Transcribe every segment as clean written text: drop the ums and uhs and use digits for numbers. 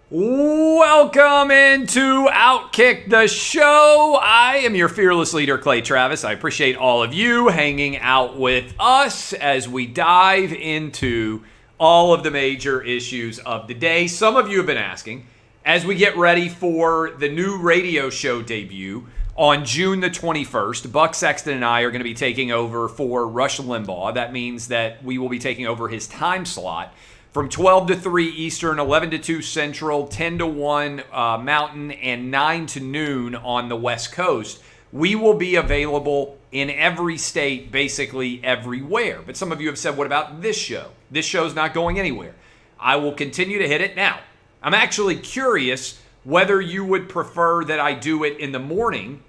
Welcome into OutKick the Show. I am your fearless leader, Clay Travis. I appreciate all of you hanging out with us as we dive into all of the major issues of the day. Some of you have been asking, as we get ready for the new radio show debut on June the 21st, Buck Sexton and I are going to be taking over for Rush Limbaugh. That means that we will be taking over his time slot from 12 to 3 Eastern, 11 to 2 Central, 10 to 1 Mountain, and 9 to noon on the West Coast. We will be available in every state, basically everywhere. But some of you have said, what about this show? This show's not going anywhere. I will continue to hit it. Now, I'm actually curious whether you would prefer that I do it in the morning,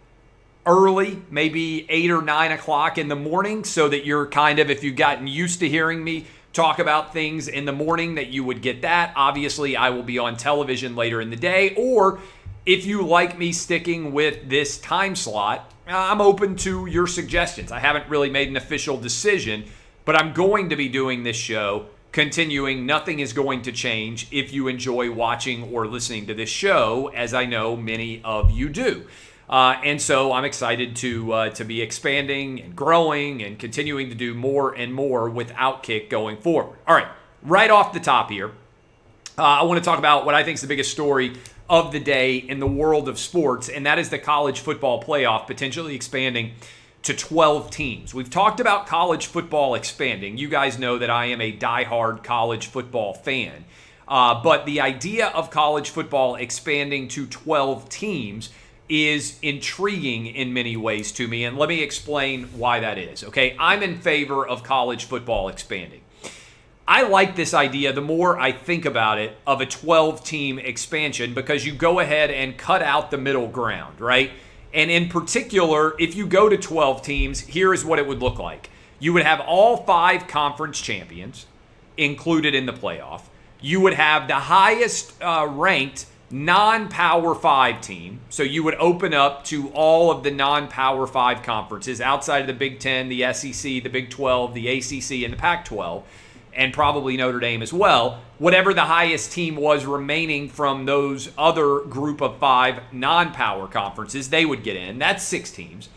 early, maybe 8 or 9 o'clock in the morning, so that you're kind of, if you've gotten used to hearing me talk about things in the morning, that you would get that. Obviously, I will be on television later in the day. Or if you like me sticking with this time slot, I'm open to your suggestions. I haven't really made an official decision, but I'm going to be doing this show, continuing. Nothing is going to change if you enjoy watching or listening to this show, as I know many of you do. And so I'm excited to be expanding and growing and continuing to do more and more with OutKick going forward. All right, right off the top here, I want to talk about what I think is the biggest story of the day in the world of sports, and that is the college football playoff potentially expanding to 12 teams. We've talked about college football expanding. You guys know that I am a diehard college football fan. But the idea of college football expanding to 12 teams is intriguing in many ways to me, and let me explain why that is. Okay, I'm in favor of college football expanding. I like this idea the more I think about it of a 12-team expansion, because you go ahead and cut out the middle ground, right? And in particular, if you go to 12 teams, here is what it would look like. You would have all 5 conference champions included in the playoff. You would have the highest ranked non-Power 5 team. So you would open up to all of the non-Power 5 conferences outside of the Big Ten, the SEC, the Big 12, the ACC, and the Pac-12, and probably Notre Dame as well. Whatever the highest team was remaining from those other group of 5 non-Power conferences, they would get in. That's 6 teams.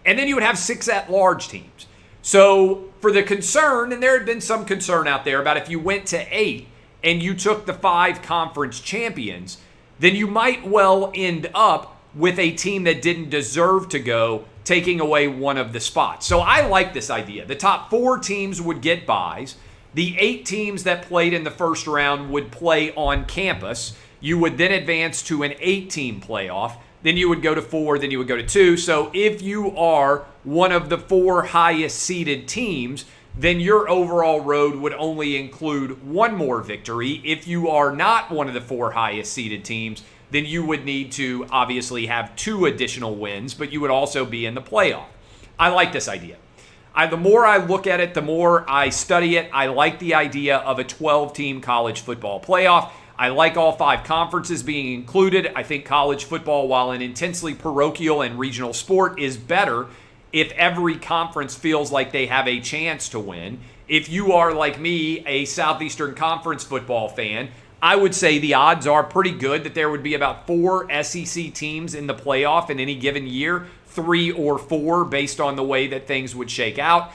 And then you would have 6 at-large teams. So for the concern, and there had been some concern out there about if you went to 8 and you took the 5 conference champions, then you might well end up with a team that didn't deserve to go, taking away one of the spots. So I like this idea. The top 4 teams would get byes. The 8 teams that played in the first round would play on campus. You would then advance to an 8-team playoff. Then you would go to 4, then you would go to 2. So if you are one of the 4 highest seeded teams, then your overall road would only include 1 more victory. If you are not one of the 4 highest seeded teams, then you would need to obviously have 2 additional wins, but you would also be in the playoff. I like this idea. The more I look at it, the more I study it. I like the idea of a 12-team college football playoff. I like all 5 conferences being included. I think college football, while an intensely parochial and regional sport, is better if every conference feels like they have a chance to win. If you are, like me, a Southeastern Conference football fan, I would say the odds are pretty good that there would be about 4 SEC teams in the playoff in any given year, 3 or 4 based on the way that things would shake out.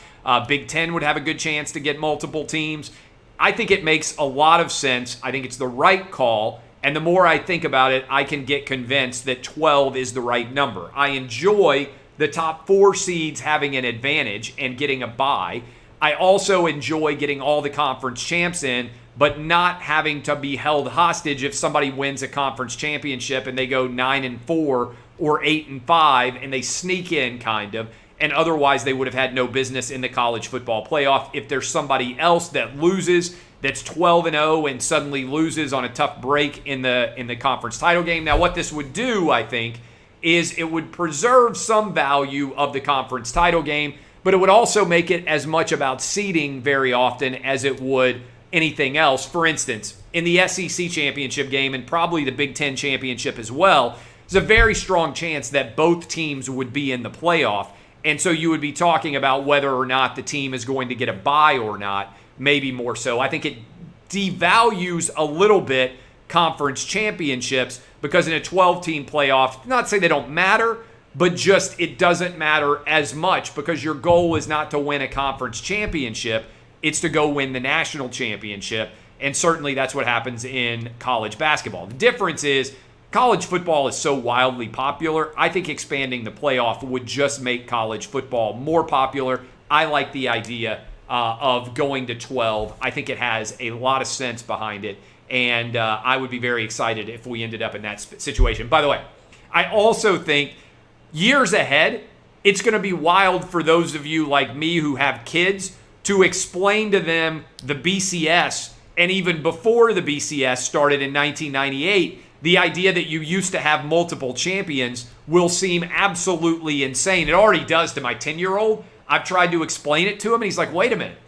Big Ten would have a good chance to get multiple teams. I think it makes a lot of sense. I think it's the right call. And the more I think about it, I can get convinced that 12 is the right number. I enjoy the top 4 seeds having an advantage and getting a bye. I also enjoy getting all the conference champs in, but not having to be held hostage if somebody wins a conference championship and they go 9-4 or 8-5 and they sneak in kind of, and otherwise they would have had no business in the college football playoff. If there's somebody else that loses, that's 12-0 and suddenly loses on a tough break in the conference title game. Now, what this would do, I think, is it would preserve some value of the conference title game, but it would also make it as much about seeding very often as it would anything else. For instance, in the SEC championship game and probably the Big Ten championship as well, there's a very strong chance that both teams would be in the playoff. And so you would be talking about whether or not the team is going to get a bye or not, maybe more so. I think it devalues a little bit conference championships, because in a 12-team playoff, not to say they don't matter, but just it doesn't matter as much because your goal is not to win a conference championship, it's to go win the national championship. And certainly that's what happens in college basketball. The difference is college football is so wildly popular. I think expanding the playoff would just make college football more popular. I like the idea of going to 12. I think it has a lot of sense behind it. And I would be very excited if we ended up in that situation. By the way, I also think years ahead, it's going to be wild for those of you like me who have kids to explain to them the BCS. And even before the BCS started in 1998, the idea that you used to have multiple champions will seem absolutely insane. It already does to my 10-year-old. I've tried to explain it to him, and he's like, wait a minute.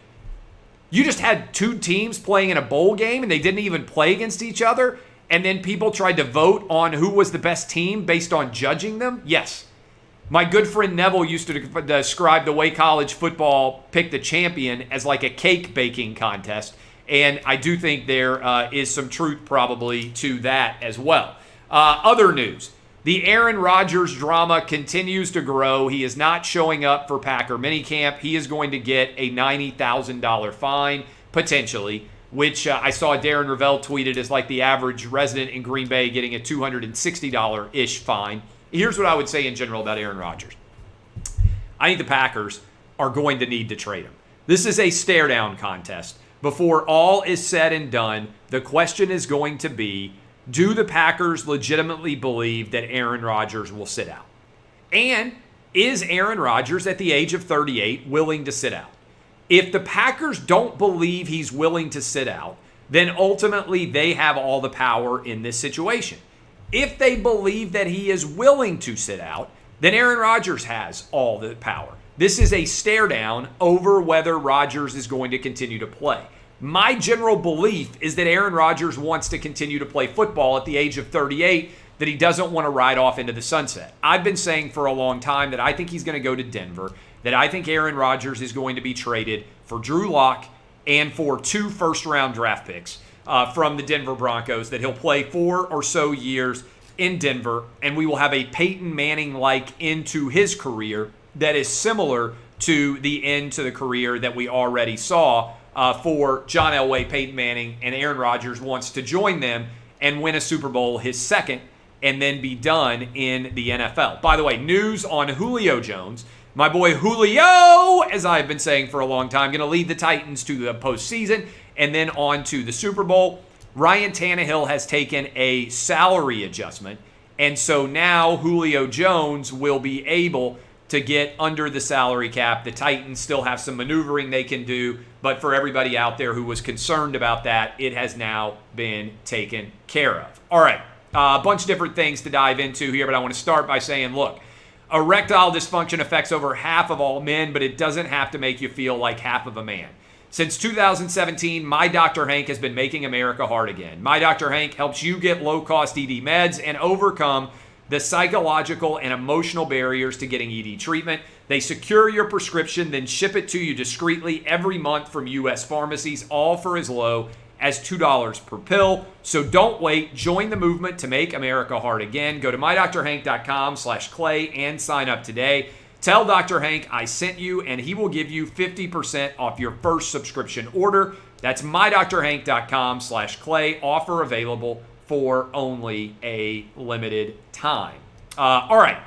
You just had two teams playing in a bowl game, and they didn't even play against each other? And then people tried to vote on who was the best team based on judging them? Yes. My good friend Neville used to describe the way college football picked the champion as like a cake baking contest. And I do think there is some truth probably to that as well. Other news. The Aaron Rodgers drama continues to grow. He is not showing up for Packer minicamp. He is going to get a $90,000 fine, potentially, which I saw Darren Ravel tweeted as like the average resident in Green Bay getting a $260-ish fine. Here's what I would say in general about Aaron Rodgers. I think the Packers are going to need to trade him. This is a stare-down contest. Before all is said and done, the question is going to be, do the Packers legitimately believe that Aaron Rodgers will sit out? And is Aaron Rodgers at the age of 38 willing to sit out? If the Packers don't believe he's willing to sit out, then ultimately they have all the power in this situation. If they believe that he is willing to sit out, then Aaron Rodgers has all the power. This is a stare down over whether Rodgers is going to continue to play. My general belief is that Aaron Rodgers wants to continue to play football at the age of 38, that he doesn't want to ride off into the sunset. I've been saying for a long time that I think he's going to go to Denver, that I think Aaron Rodgers is going to be traded for Drew Lock and for 2 first-round draft picks from the Denver Broncos, that he'll play 4 or so years in Denver, and we will have a Peyton Manning-like end to his career that is similar to the end to the career that we already saw for John Elway, Peyton Manning, and Aaron Rodgers wants to join them and win a Super Bowl, his second, and then be done in the NFL. By the way, news on Julio Jones. My boy Julio, as I've been saying for a long time, going to lead the Titans to the postseason and then on to the Super Bowl. Ryan Tannehill has taken a salary adjustment, and so now Julio Jones will be able to get under the salary cap. The Titans still have some maneuvering they can do, but for everybody out there who was concerned about that, it has now been taken care of. All right, a bunch of different things to dive into here, but I want to start by saying, look, erectile dysfunction affects over half of all men, but it doesn't have to make you feel like half of a man. Since 2017, My Dr. Hank has been making America hard again. My Dr. Hank helps you get low-cost ED meds and overcome the psychological and emotional barriers to getting ED treatment. They secure your prescription, then ship it to you discreetly every month from U.S. pharmacies, all for as low as $2 per pill. So don't wait. Join the movement to make America hard again. Go to mydrhank.com/clay and sign up today. Tell Dr. Hank I sent you, and he will give you 50% off your first subscription order. That's mydrhank.com/clay. Offer available for only a limited time. All right,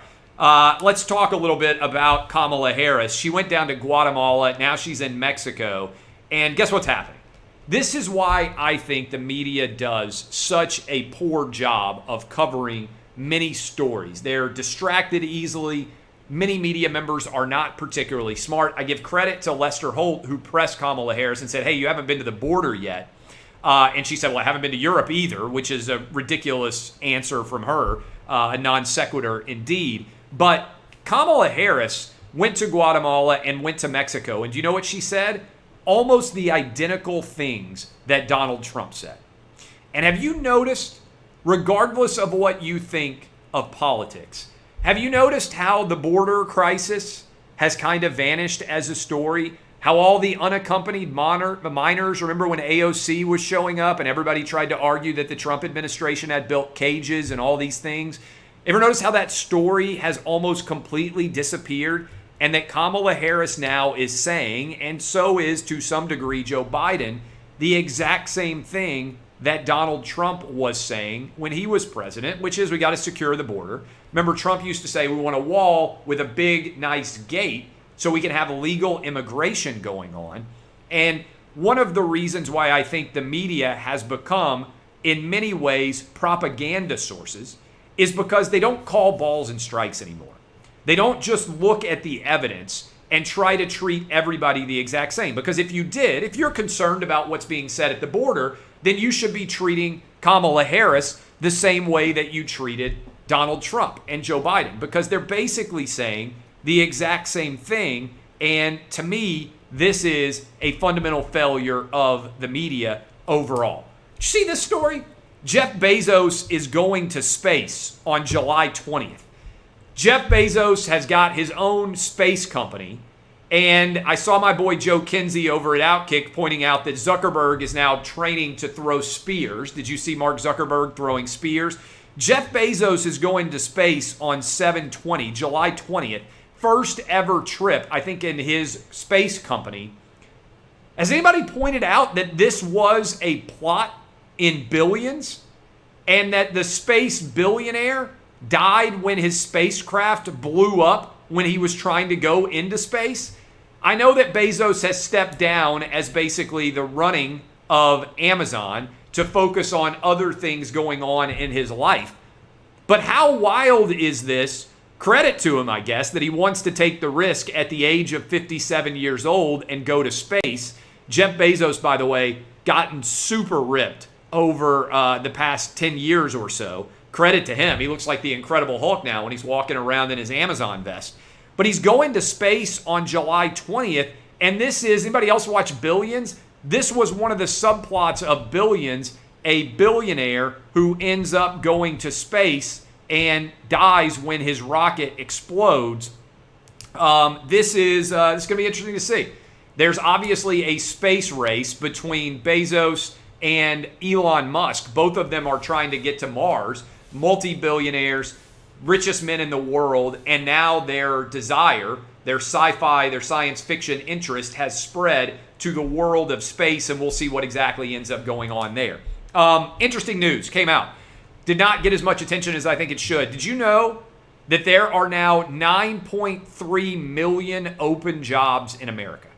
let's talk a little bit about Kamala Harris. She went down to Guatemala. Now she's in Mexico. And guess what's happening? This is why I think the media does such a poor job of covering many stories. They're distracted easily. Many media members are not particularly smart. I give credit to Lester Holt, who pressed Kamala Harris and said, hey, you haven't been to the border yet. And she said, well, I haven't been to Europe either, which is a ridiculous answer from her, a non sequitur indeed. But Kamala Harris went to Guatemala and went to Mexico. And do you know what she said? Almost the identical things that Donald Trump said. And have you noticed, regardless of what you think of politics, have you noticed how the border crisis has kind of vanished as a story? How How all the unaccompanied minors, remember when AOC was showing up and everybody tried to argue that the Trump administration had built cages and all these things? Ever notice how that story has almost completely disappeared? And that Kamala Harris now is saying, and so is to some degree Joe Biden, the exact same thing that Donald Trump was saying when he was president, which is we got to secure the border. Remember, Trump used to say we want a wall with a big, nice gate so we can have legal immigration going on. And one of the reasons why I think the media has become, in many ways, propaganda sources is because they don't call balls and strikes anymore. They don't just look at the evidence and try to treat everybody the exact same. Because if you did, if you're concerned about what's being said at the border, then you should be treating Kamala Harris the same way that you treated Donald Trump and Joe Biden, because they're basically saying the exact same thing. And to me, this is a fundamental failure of the media overall. Did you see this story? Jeff Bezos is going to space on July 20th. Jeff Bezos has got his own space company. And I saw my boy Joe Kinsey over at OutKick pointing out that Zuckerberg is now training to throw spears. Did you see Mark Zuckerberg throwing spears? Jeff Bezos is going to space on 7/20, July 20th. First ever trip, I think, in his space company. Has anybody pointed out that this was a plot in Billions? And that the space billionaire died when his spacecraft blew up when he was trying to go into space? I know that Bezos has stepped down as basically the running of Amazon to focus on other things going on in his life. But how wild is this? Credit to him, I guess, that he wants to take the risk at the age of 57 years old and go to space. Jeff Bezos, by the way, gotten super ripped over the past 10 years or so. Credit to him. He looks like the Incredible Hulk now when he's walking around in his Amazon vest. But he's going to space on July 20th. And this is, anybody else watch Billions? This was one of the subplots of Billions, a billionaire who ends up going to space and dies when his rocket explodes. This is going to be interesting to see. There's obviously a space race between Bezos and Elon Musk. Both of them are trying to get to Mars. Multi-billionaires, richest men in the world, and now their desire, their sci-fi, their science fiction interest has spread to the world of space, and we'll see what exactly ends up going on there. Interesting news came out. Did not get as much attention as I think it should. Did you know that there are now 9.3 million open jobs in America?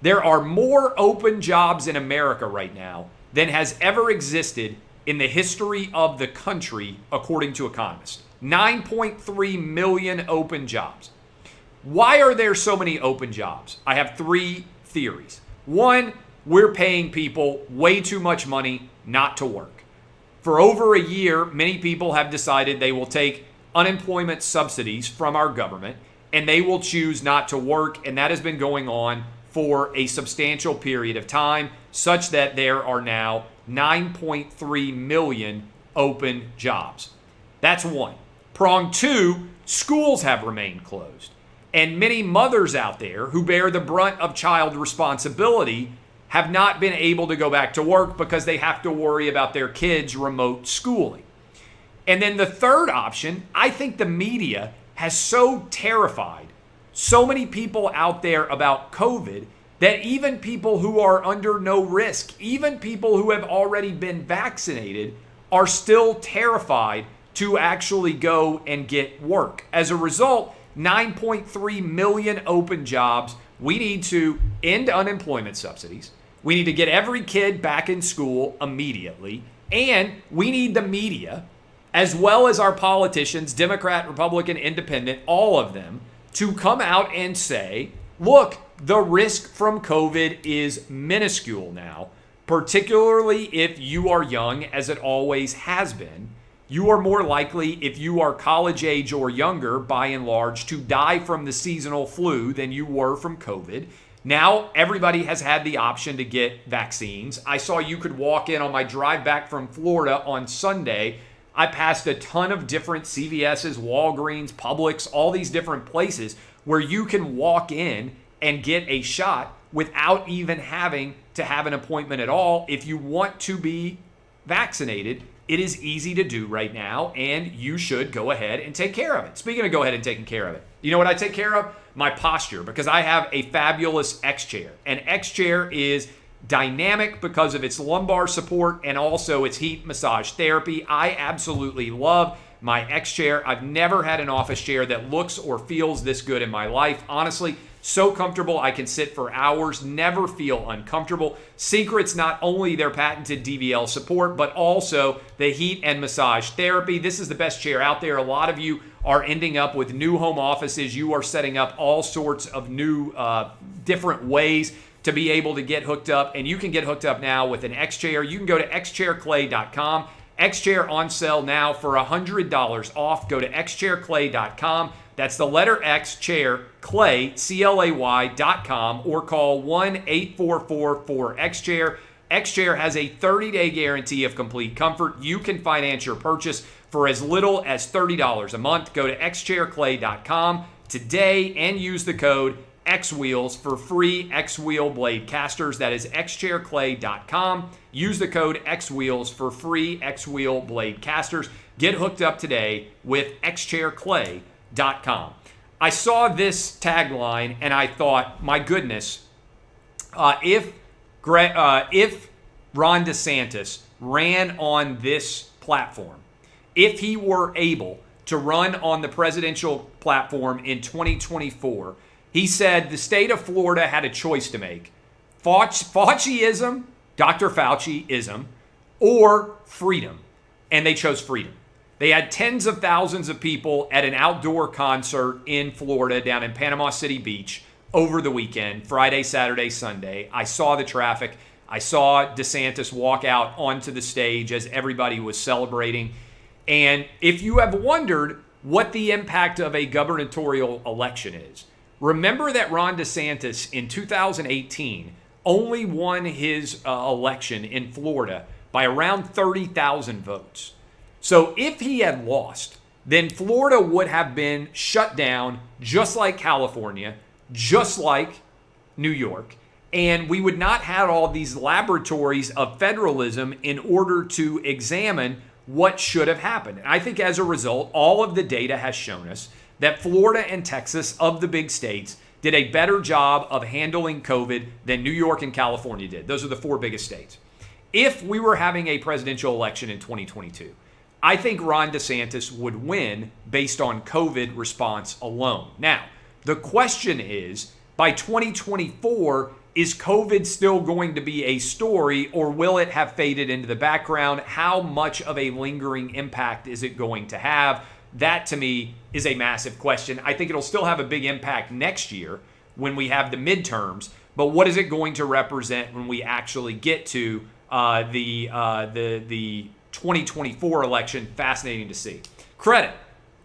There are more open jobs in America right now than has ever existed in the history of the country, according to economists. 9.3 million open jobs. Why are there so many open jobs? I have three theories. One, we're paying people way too much money not to work. For over a year, many people have decided they will take unemployment subsidies from our government and they will choose not to work, and that has been going on for a substantial period of time, such that there are now 9.3 million open jobs. That's one. Prong two, schools have remained closed. And many mothers out there who bear the brunt of child responsibility have not been able to go back to work because they have to worry about their kids' remote schooling. And then the third option, I think the media has so terrified so many people out there about COVID that even people who are under no risk, even people who have already been vaccinated, are still terrified to actually go and get work. As a result, 9.3 million open jobs. We need to end unemployment subsidies. We need to get every kid back in school immediately. And we need the media, as well as our politicians, Democrat, Republican, Independent, all of them, to come out and say, look, the risk from COVID is minuscule now, particularly if you are young, as it always has been. You are more likely, if you are college age or younger, by and large, to die from the seasonal flu than you were from COVID. Now, everybody has had the option to get vaccines. I saw you could walk in on my drive back from Florida on Sunday. I passed a ton of different CVS's, Walgreens, Publix, all these different places where you can walk in and get a shot without even having to have an appointment at all. If you want to be vaccinated, it is easy to do right now, and you should go ahead and take care of it. Speaking of go ahead and taking care of it, you know what I take care of? My posture, because I have a fabulous X chair. An X chair is dynamic because of its lumbar support and also its heat massage therapy. I absolutely love my X chair. I've never had an office chair that looks or feels this good in my life. Honestly, so comfortable. I can sit for hours, never feel uncomfortable. Secret's not only their patented DVL support, but also the heat and massage therapy. This is the best chair out there. A lot of you are ending up with new home offices. You are setting up all sorts of new different ways to be able to get hooked up, and you can get hooked up now with an X chair. You can go to xchairclay.com. X chair on sale now for $100 off. Go to xchairclay.com. That's the letter X, chair, clay, CLAY.com, or call 1-844-4XChair. XChair has a 30-day guarantee of complete comfort. You can finance your purchase for as little as $30 a month. Go to xchairclay.com today and use the code XWheels for free X-Wheel blade casters. That is xchairclay.com. Use the code XWheels for free X-Wheel blade casters. Get hooked up today with xchairclay.com. I saw this tagline and I thought, my goodness, if Ron DeSantis ran on this platform, if he were able to run on the presidential platform in 2024, he said the state of Florida had a choice to make. Fauciism, Dr. Fauciism, or freedom. And they chose freedom. They had tens of thousands of people at an outdoor concert in Florida down in Panama City Beach over the weekend, Friday, Saturday, Sunday. I saw the traffic. I saw DeSantis walk out onto the stage as everybody was celebrating. And if you have wondered what the impact of a gubernatorial election is, remember that Ron DeSantis in 2018 only won his election in Florida by around 30,000 votes. So if he had lost, then Florida would have been shut down just like California, just like New York, and we would not have all these laboratories of federalism in order to examine what should have happened. And I think as a result, all of the data has shown us that Florida and Texas, of the big states, did a better job of handling COVID than New York and California did. Those are the four biggest states. If we were having a presidential election in 2022, I think Ron DeSantis would win based on COVID response alone. Now, the question is, by 2024, is COVID still going to be a story, or will it have faded into the background? How much of a lingering impact is it going to have? That, to me, is a massive question. I think it'll still have a big impact next year when we have the midterms, but what is it going to represent when we actually get to the 2024 election? Fascinating to see. Credit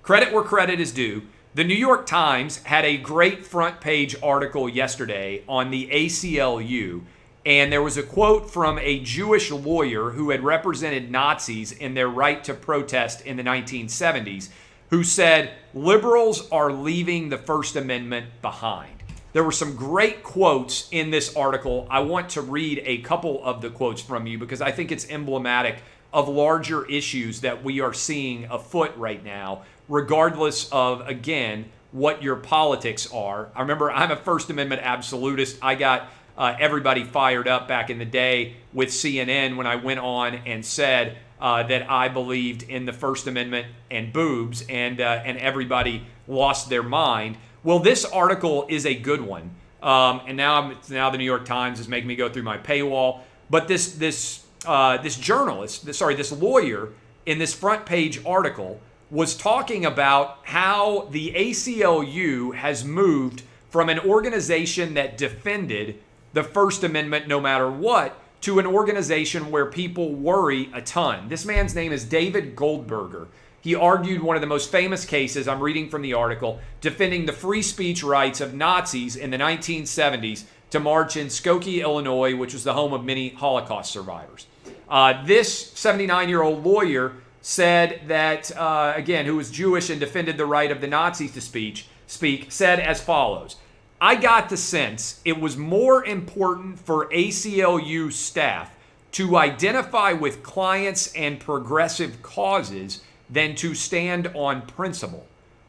where credit is due. The New York Times had a great front page article yesterday on the ACLU, and there was a quote from a Jewish lawyer who had represented Nazis in their right to protest in the 1970s, who said, liberals are leaving the First Amendment behind. There were some great quotes in this article. I want to read a couple of the quotes from you because I think it's emblematic of larger issues that we are seeing afoot right now, regardless of, again, what your politics are. I remember I'm a First Amendment absolutist. I got everybody fired up back in the day with CNN when I went on and said that I believed in the First Amendment and boobs, and everybody lost their mind. Well, this article is a good one, and now the New York Times is making me go through my paywall. But this lawyer in this front page article was talking about how the ACLU has moved from an organization that defended the First Amendment no matter what to an organization where people worry a ton. This man's name is David Goldberger. He argued one of the most famous cases, I'm reading from the article, defending the free speech rights of Nazis in the 1970s to march in Skokie, Illinois, which was the home of many Holocaust survivors. This 79-year-old lawyer said that, again, who was Jewish and defended the right of the Nazis to speak, said as follows: I got the sense it was more important for ACLU staff to identify with clients and progressive causes than to stand on principle.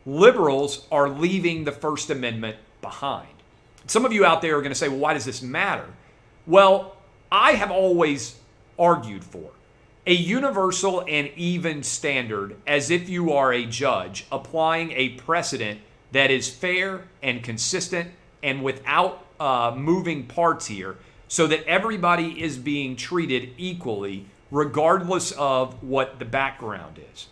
Liberals are leaving the First Amendment behind. Some of you out there are going to say, well, why does this matter? Well, I have always argued for a universal and even standard, as if you are a judge applying a precedent that is fair and consistent and without moving parts here, so that everybody is being treated equally regardless of what the background is.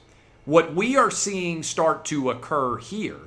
What we are seeing start to occur here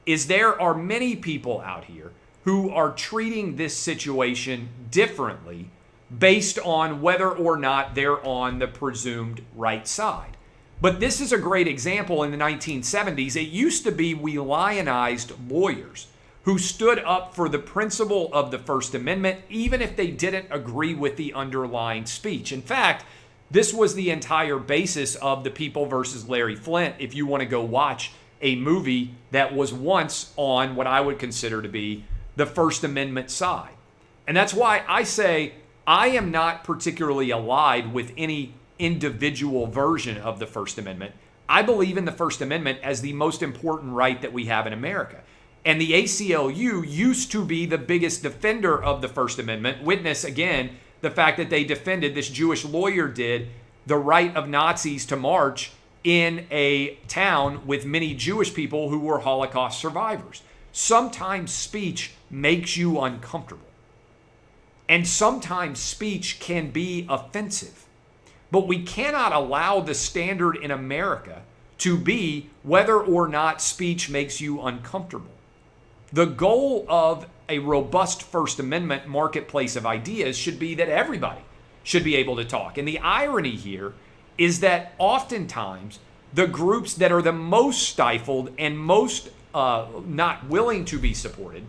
is there are many people out here who are treating this situation differently based on whether or not they're on the presumed right side. But this is a great example. In the 1970s, it used to be we lionized lawyers who stood up for the principle of the First Amendment, even if they didn't agree with the underlying speech. In fact, this was the entire basis of the People versus Larry Flynt, if you want to go watch a movie that was once on what I would consider to be the First Amendment side. And that's why I say I am not particularly allied with any individual version of the First Amendment. I believe in the First Amendment as the most important right that we have in America. And the ACLU used to be the biggest defender of the First Amendment. Witness, again, the fact that they defended, this Jewish lawyer did, the right of Nazis to march in a town with many Jewish people who were Holocaust survivors. Sometimes speech makes you uncomfortable. And sometimes speech can be offensive. But we cannot allow the standard in America to be whether or not speech makes you uncomfortable. The goal of a robust First Amendment marketplace of ideas should be that everybody should be able to talk. And the irony here is that oftentimes the groups that are the most stifled and most not willing to be supported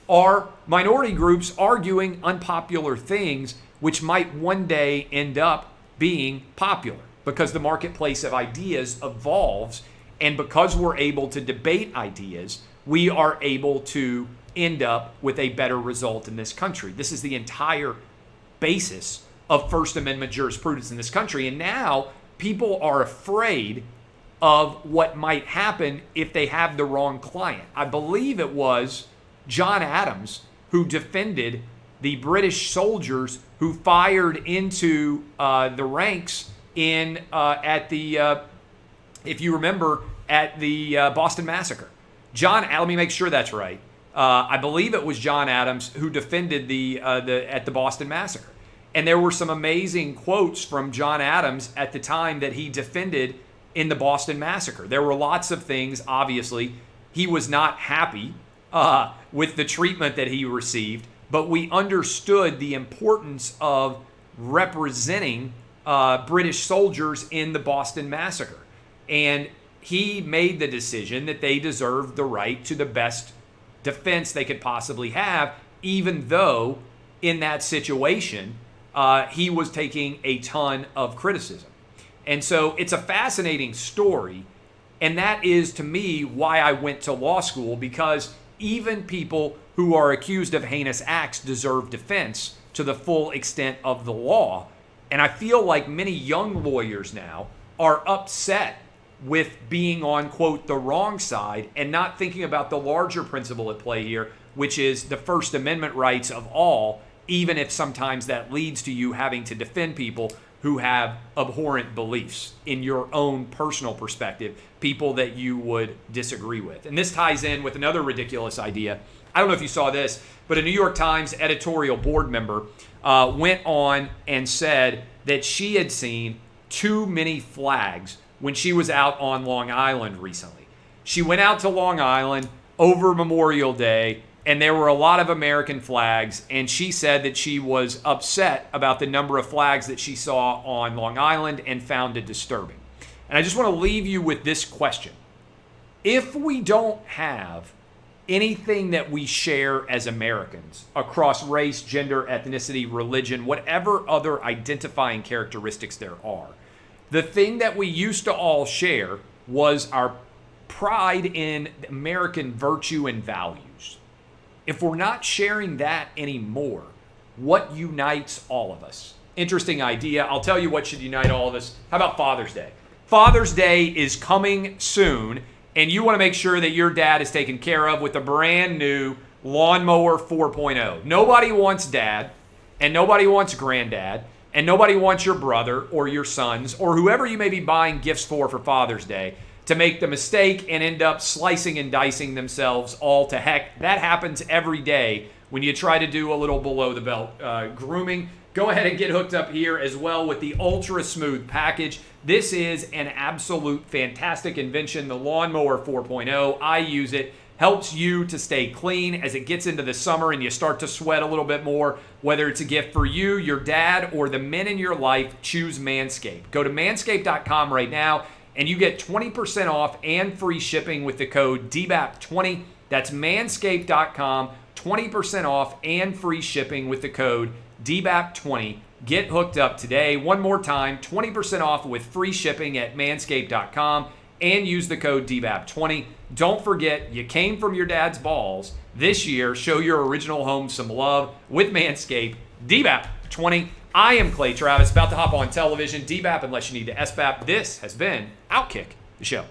are minority groups arguing unpopular things, which might one day end up being popular because the marketplace of ideas evolves. And because we're able to debate ideas, we are able to end up with a better result in this country. This is the entire basis of First Amendment jurisprudence in this country. And now people are afraid of what might happen if they have the wrong client. I believe it was John Adams who defended the British soldiers who fired into the ranks in at the, if you remember, at the Boston Massacre. Let me make sure that's right. I believe it was John Adams who defended at the Boston Massacre. And there were some amazing quotes from John Adams at the time that he defended in the Boston Massacre. There were lots of things, obviously. He was not happy with the treatment that he received, but we understood the importance of representing British soldiers in the Boston Massacre. And he made the decision that they deserved the right to the best defense they could possibly have, even though in that situation, he was taking a ton of criticism. And so it's a fascinating story. And that is, to me, why I went to law school, because even people who are accused of heinous acts deserve defense to the full extent of the law. And I feel like many young lawyers now are upset with being on, quote, the wrong side and not thinking about the larger principle at play here, which is the First Amendment rights of all, even if sometimes that leads to you having to defend people who have abhorrent beliefs in your own personal perspective, people that you would disagree with. And this ties in with another ridiculous idea. I don't know if you saw this, but a New York Times editorial board member went on and said that she had seen too many flags when she was out on Long Island recently. She went out to Long Island over Memorial Day, and there were a lot of American flags, and she said that she was upset about the number of flags that she saw on Long Island and found it disturbing. And I just want to leave you with this question. If we don't have anything that we share as Americans across race, gender, ethnicity, religion, whatever other identifying characteristics there are, the thing that we used to all share was our pride in American virtue and values. if we're not sharing that anymore, what unites all of us? Interesting idea. I'll tell you what should unite all of us. How about Father's Day? Father's Day is coming soon, and you want to make sure that your dad is taken care of with a brand new Lawnmower 4.0. Nobody wants dad, and nobody wants granddad, and nobody wants your brother or your sons or whoever you may be buying gifts for Father's Day to make the mistake and end up slicing and dicing themselves all to heck. That happens every day when you try to do a little below the belt grooming. Go ahead and get hooked up here as well with the Ultra Smooth package. This is an absolute fantastic invention, the Lawnmower 4.0. I use it. Helps you to stay clean as it gets into the summer and you start to sweat a little bit more. Whether it's a gift for you, your dad, or the men in your life, choose Manscaped. Go to manscaped.com right now and you get 20% off and free shipping with the code DBAP20. That's manscaped.com, 20% off and free shipping with the code DBAP20. Get hooked up today. One more time, 20% off with free shipping at manscaped.com and use the code DBAP20. Don't forget, you came from your dad's balls. This year, show your original home some love with Manscaped. DBAP20. I am Clay Travis, about to hop on television. DBAP unless you need to SBAP. This has been OutKick the Show.